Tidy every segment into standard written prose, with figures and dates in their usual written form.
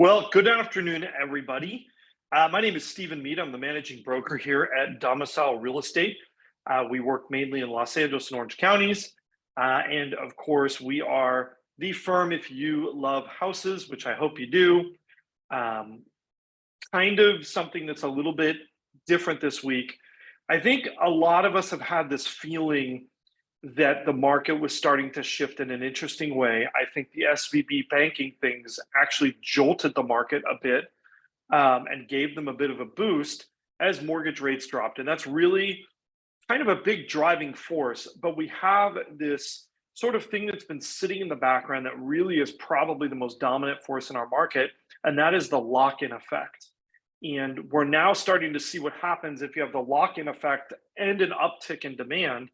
Well, good afternoon, everybody. My name is Stephen Meade. I'm the managing broker here at Domicile Real Estate. We work mainly in Los Angeles and Orange counties. And of course, we are the firm if you love houses, which I hope you do. Um, Kind of something that's a little bit different this week. I think a lot of us have had this feeling that the market was starting to shift in an interesting way. I think the SVB banking things actually jolted the market a bit and gave them a bit of a boost as mortgage rates dropped. And that's really kind of a big driving force. But we have this sort of thing that's been sitting in the background that really is probably the most dominant force in our market, and that is the lock in effect. And we're now starting to see what happens if you have the lock in effect and an uptick in demand.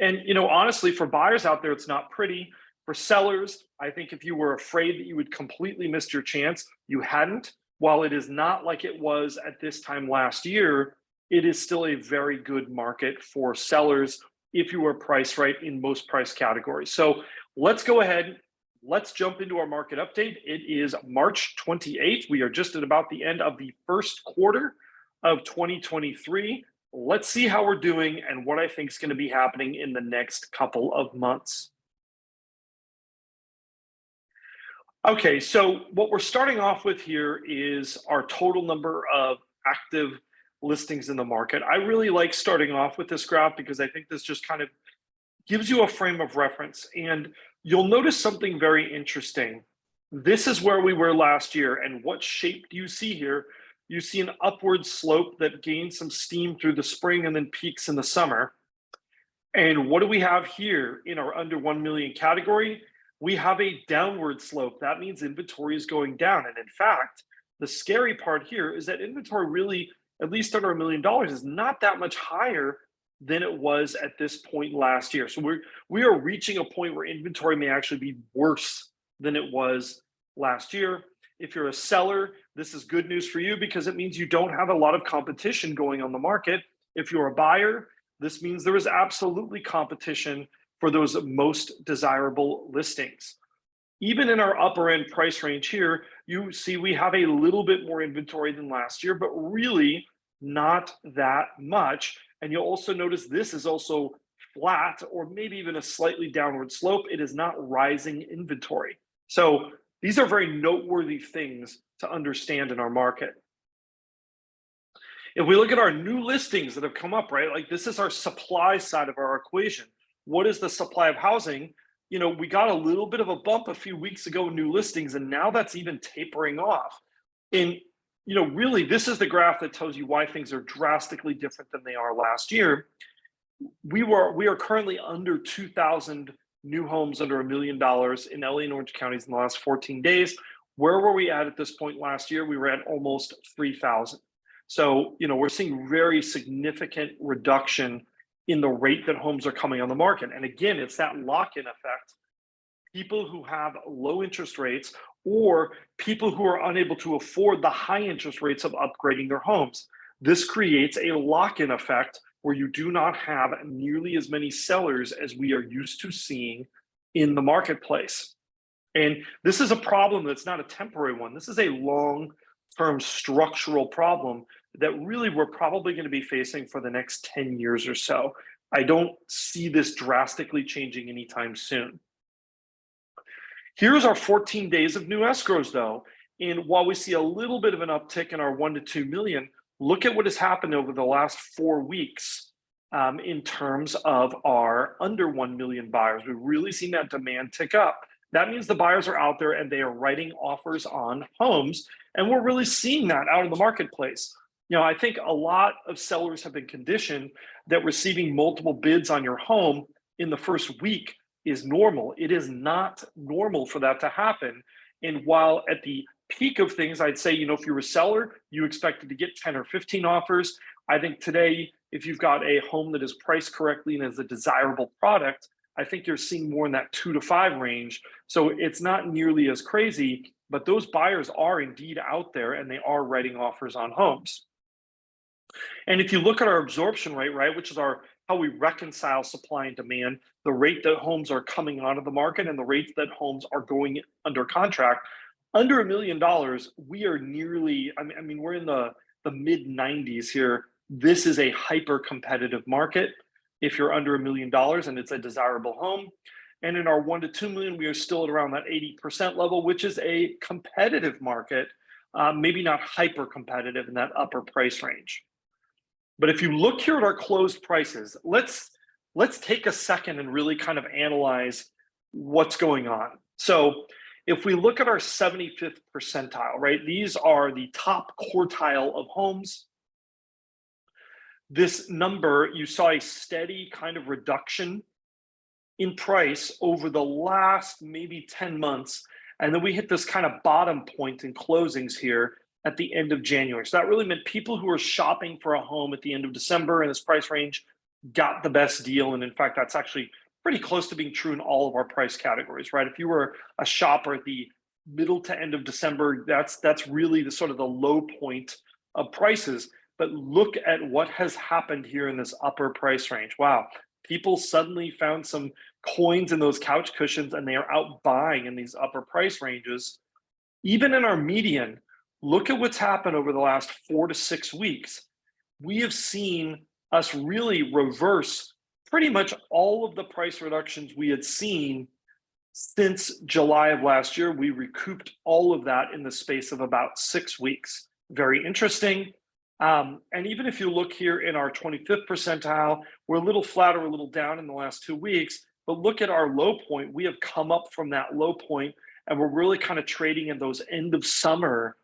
And honestly, for buyers out there, it's not pretty. For sellers, I think if you were afraid that you would completely miss your chance, you hadn't. While it is not like it was at this time last year, it is still a very good market for sellers if you were priced right in most price categories. So let's go ahead. Let's jump into our market update. It is March 28th. We are just at about the end of the first quarter of 2023. Let's see how we're doing and what I think is going to be happening in the next couple of months. Okay, so what we're starting off with here is our total number of active listings in the market. I really like starting off with this graph because I think this just kind of gives you a frame of reference. And you'll notice something very interesting. This is where we were last year. And what shape do you see here? You see an upward slope that gains some steam through the spring and then peaks in the summer. And what do we have here in our under 1 million category? We have a downward slope. That means inventory is going down. And in fact, the scary part here is that inventory really, at least under $1 million, is not that much higher than it was at this point last year. So we are reaching a point where inventory may actually be worse than it was last year. If you're a seller, this is good news for you because it means you don't have a lot of competition going on the market. If you're a buyer, this means there is absolutely competition for those most desirable listings. Even in our upper end price range here, you see we have a little bit more inventory than last year, but really not that much. And you'll also notice this is also flat or maybe even a slightly downward slope. It is not rising inventory. So these are very noteworthy things to understand in our market. If we look at our new listings that have come up, right, like this is our supply side of our equation. What is the supply of housing? We got a little bit of a bump a few weeks ago in new listings, and now that's even tapering off. And, really, this is the graph that tells you why things are drastically different than they are last year. We are currently under 2,000 new homes under $1 million in LA and Orange counties in the last 14 days. Where were we at this point last year? We were at almost 3,000. So, we're seeing very significant reduction in the rate that homes are coming on the market. And again, it's that lock-in effect. People who have low interest rates or people who are unable to afford the high interest rates of upgrading their homes. This creates a lock-in effect where you do not have nearly as many sellers as we are used to seeing in the marketplace. And this is a problem that's not a temporary one. This is a long-term structural problem that really we're probably going to be facing for the next 10 years or so. I don't see this drastically changing anytime soon. Here's our 14 days of new escrows though. And while we see a little bit of an uptick in our 1 to 2 million, look at what has happened over the last 4 weeks in terms of our under 1 million buyers. We've really seen that demand tick up. That means the buyers are out there and they are writing offers on homes. And we're really seeing that out in the marketplace. I think a lot of sellers have been conditioned that receiving multiple bids on your home in the first week is normal. It is not normal for that to happen. And while at the peak of things, I'd say, if you're a seller, you expected to get 10 or 15 offers. I think today, if you've got a home that is priced correctly and is a desirable product, I think you're seeing more in that 2 to 5 range. So it's not nearly as crazy, but those buyers are indeed out there and they are writing offers on homes. And if you look at our absorption rate, right, which is how we reconcile supply and demand, the rate that homes are coming out of the market and the rates that homes are going under contract, Under $1 million, we are nearly, I mean, we're in the mid 90s here. This is a hyper competitive market if you're under $1 million and it's a desirable home. And in our 1 to 2 million, we are still at around that 80% level, which is a competitive market, maybe not hyper competitive in that upper price range. But if you look here at our closed prices, let's take a second and really kind of analyze what's going on. So if we look at our 75th percentile, right, these are the top quartile of homes. This number, you saw a steady kind of reduction in price over the last maybe 10 months. And then we hit this kind of bottom point in closings here at the end of January. So that really meant people who were shopping for a home at the end of December in this price range got the best deal. And in fact, that's actually pretty close to being true in all of our price categories, right? If you were a shopper at the middle to end of December, that's really the sort of the low point of prices. But look at what has happened here in this upper price range. Wow, people suddenly found some coins in those couch cushions and they are out buying in these upper price ranges. Even in our median, look at what's happened over the last 4 to 6 weeks. We have seen us really reverse pretty much all of the price reductions we had seen since July of last year. We recouped all of that in the space of about 6 weeks. Very interesting. And even if you look here in our 25th percentile, we're a little flat or a little down in the last 2 weeks, but look at our low point. We have come up from that low point and we're really kind of trading in those end of summer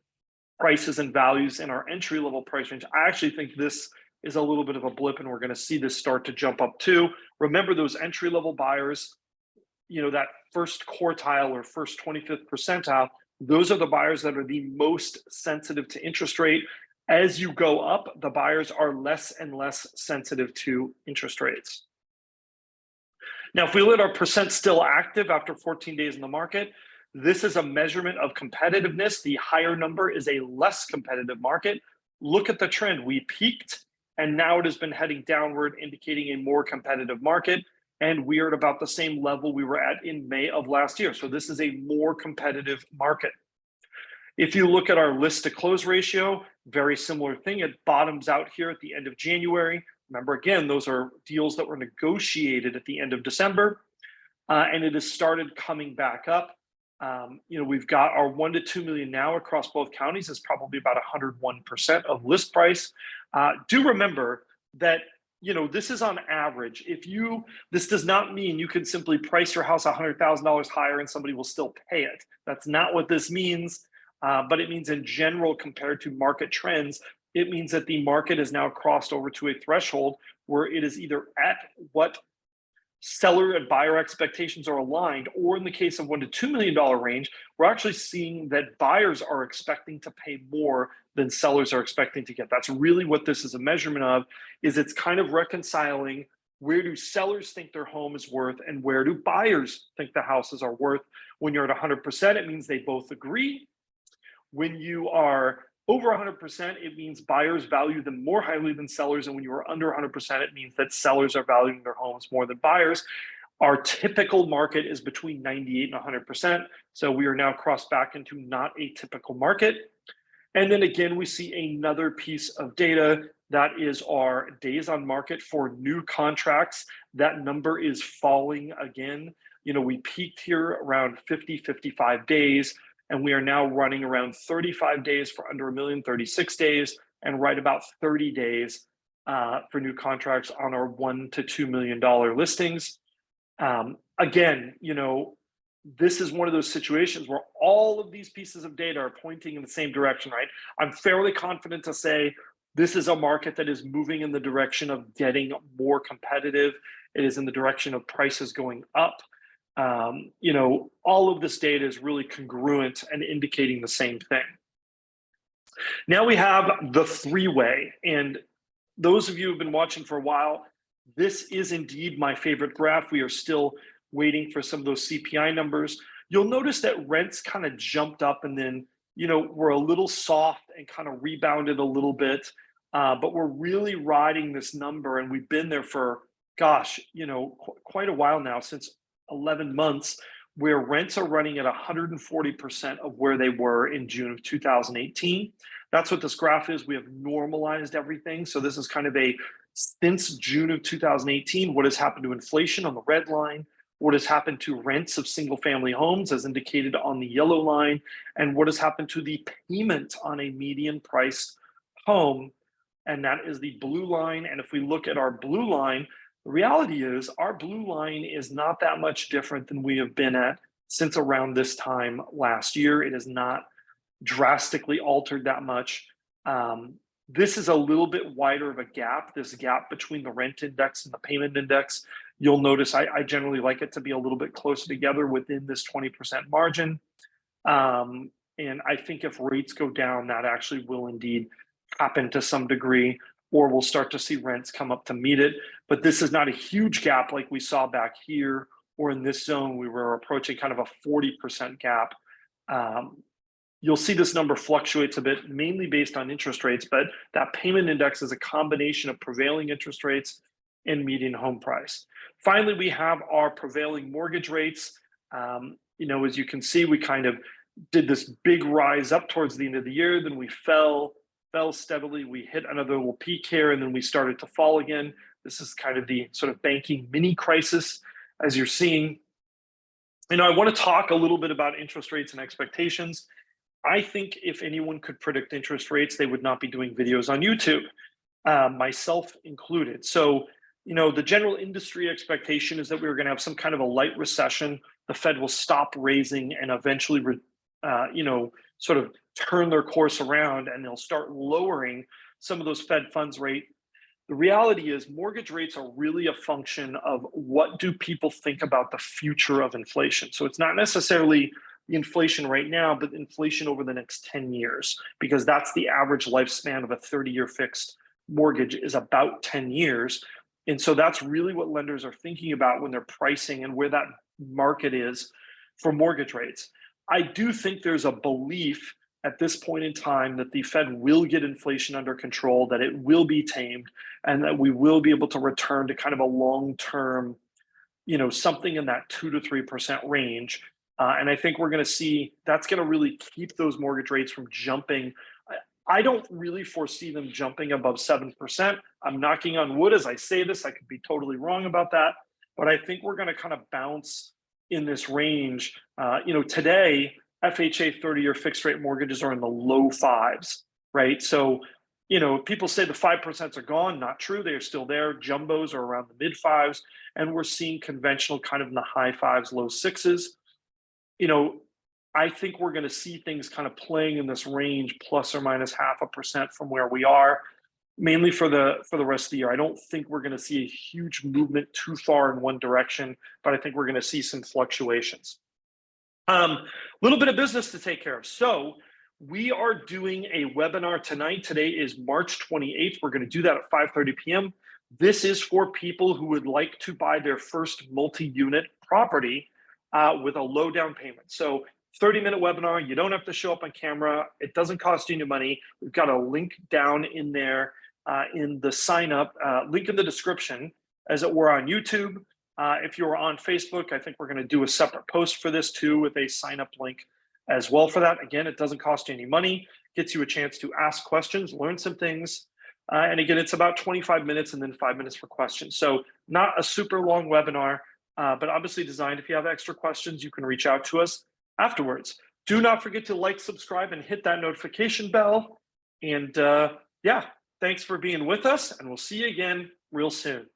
prices and values in our entry level price range. I actually think this is a little bit of a blip and we're going to see this start to jump up too. Remember those entry level buyers, that first quartile or first 25th percentile, those are the buyers that are the most sensitive to interest rate. As you go up, the buyers are less and less sensitive to interest rates. Now, if we look at our percent still active after 14 days in the market, this is a measurement of competitiveness. The higher number is a less competitive market. Look at the trend. We peaked and now it has been heading downward, indicating a more competitive market. And we are at about the same level we were at in May of last year. So this is a more competitive market. If you look at our list to close ratio, very similar thing. It bottoms out here at the end of January. Remember, again, those are deals that were negotiated at the end of December, and it has started coming back up. We've got our 1 to 2 million now across both counties is probably about 101% of list price. Do remember that this is on average. This does not mean you can simply price your house $100,000 higher and somebody will still pay it. That's not what this means. But it means in general, compared to market trends, it means that the market has now crossed over to a threshold where it is either at what seller and buyer expectations are aligned, or in the case of $1 to $2 million range, we're actually seeing that buyers are expecting to pay more than sellers are expecting to get. That's really what this is a measurement of, is it's kind of reconciling where do sellers think their home is worth and where do buyers think the houses are worth. When you're at 100%, it means they both agree. When you are over 100%, it means buyers value them more highly than sellers. And when you are under 100%, it means that sellers are valuing their homes more than buyers. Our typical market is between 98 and 100%. So we are now crossed back into not a typical market. And then again, we see another piece of data that is our days on market for new contracts. That number is falling again. We peaked here around 50, 55 days. And we are now running around 35 days for under $1 million, 36 days, and right about 30 days for new contracts on our $1 to $2 million listings. Again, this is one of those situations where all of these pieces of data are pointing in the same direction, right? I'm fairly confident to say this is a market that is moving in the direction of getting more competitive. It is in the direction of prices going up. All of this data is really congruent and indicating the same thing. Now we have the three-way, and those of you who have been watching for a while, this is indeed my favorite graph. We are still waiting for some of those CPI numbers. You'll notice that rents kind of jumped up and then, were a little soft and kind of rebounded a little bit, but we're really riding this number, and we've been there for, quite a while now, since 11 months. where rents are running at 140% of where they were in June of 2018. That's what this graph is. We have normalized everything. So this is kind of a since June of 2018, what has happened to inflation on the red line, what has happened to rents of single family homes as indicated on the yellow line, and what has happened to the payment on a median priced home, and that is the blue line. And if we look at our blue line, the reality is our blue line is not that much different than we have been at since around this time last year. It has not drastically altered that much. This is a little bit wider of a gap, this gap between the rent index and the payment index. You'll notice I generally like it to be a little bit closer together within this 20% margin. And I think if rates go down, that actually will indeed happen to some degree, or we'll start to see rents come up to meet it. But this is not a huge gap like we saw back here, or in this zone, we were approaching kind of a 40% gap. You'll see this number fluctuates a bit, mainly based on interest rates, but that payment index is a combination of prevailing interest rates and median home price. Finally, we have our prevailing mortgage rates. As you can see, we kind of did this big rise up towards the end of the year, then we fell steadily. We hit another little peak here, and then we started to fall again. This is kind of the sort of banking mini crisis, as you're seeing. I want to talk a little bit about interest rates and expectations. I think if anyone could predict interest rates, they would not be doing videos on YouTube, myself included. So, the general industry expectation is that we were going to have some kind of a light recession. The Fed will stop raising and eventually, sort of turn their course around, and they'll start lowering some of those Fed funds rate. The reality is mortgage rates are really a function of what do people think about the future of inflation. So it's not necessarily the inflation right now, but inflation over the next 10 years, because that's the average lifespan of a 30-year fixed mortgage is about 10 years. And so that's really what lenders are thinking about when they're pricing and where that market is for mortgage rates. I do think there's a belief at this point in time that the Fed will get inflation under control, that it will be tamed, and that we will be able to return to kind of a long-term, something in that 2 to 3% range. And I think we're going to see that's going to really keep those mortgage rates from jumping. I don't really foresee them jumping above 7%. I'm knocking on wood as I say this. I could be totally wrong about that, but I think we're going to kind of bounce in this range. Today, FHA 30-year fixed rate mortgages are in the low fives, right? So, people say the 5% are gone. Not true. They are still there. Jumbos are around the mid fives, and we're seeing conventional kind of in the high fives, low sixes. I think we're going to see things kind of playing in this range, plus or minus 0.5% from where we are, mainly for the rest of the year. I don't think we're going to see a huge movement too far in one direction, but I think we're going to see some fluctuations. Little bit of business to take care of. So we are doing a webinar tonight. Today is March 28th. We're going to do that at 5:30 p.m. This is for people who would like to buy their first multi-unit property with a low down payment. So 30-minute webinar. You don't have to show up on camera. It doesn't cost you any money. We've got a link down in there in the sign up, link in the description, as it were on YouTube. If you're on Facebook, I think we're going to do a separate post for this too with a sign up link as well for that. Again, it doesn't cost you any money, gets you a chance to ask questions, learn some things. And again, it's about 25 minutes and then 5 minutes for questions. So not a super long webinar, but obviously designed. If you have extra questions, you can reach out to us afterwards. Do not forget to like, subscribe, and hit that notification bell. And thanks for being with us, and we'll see you again real soon.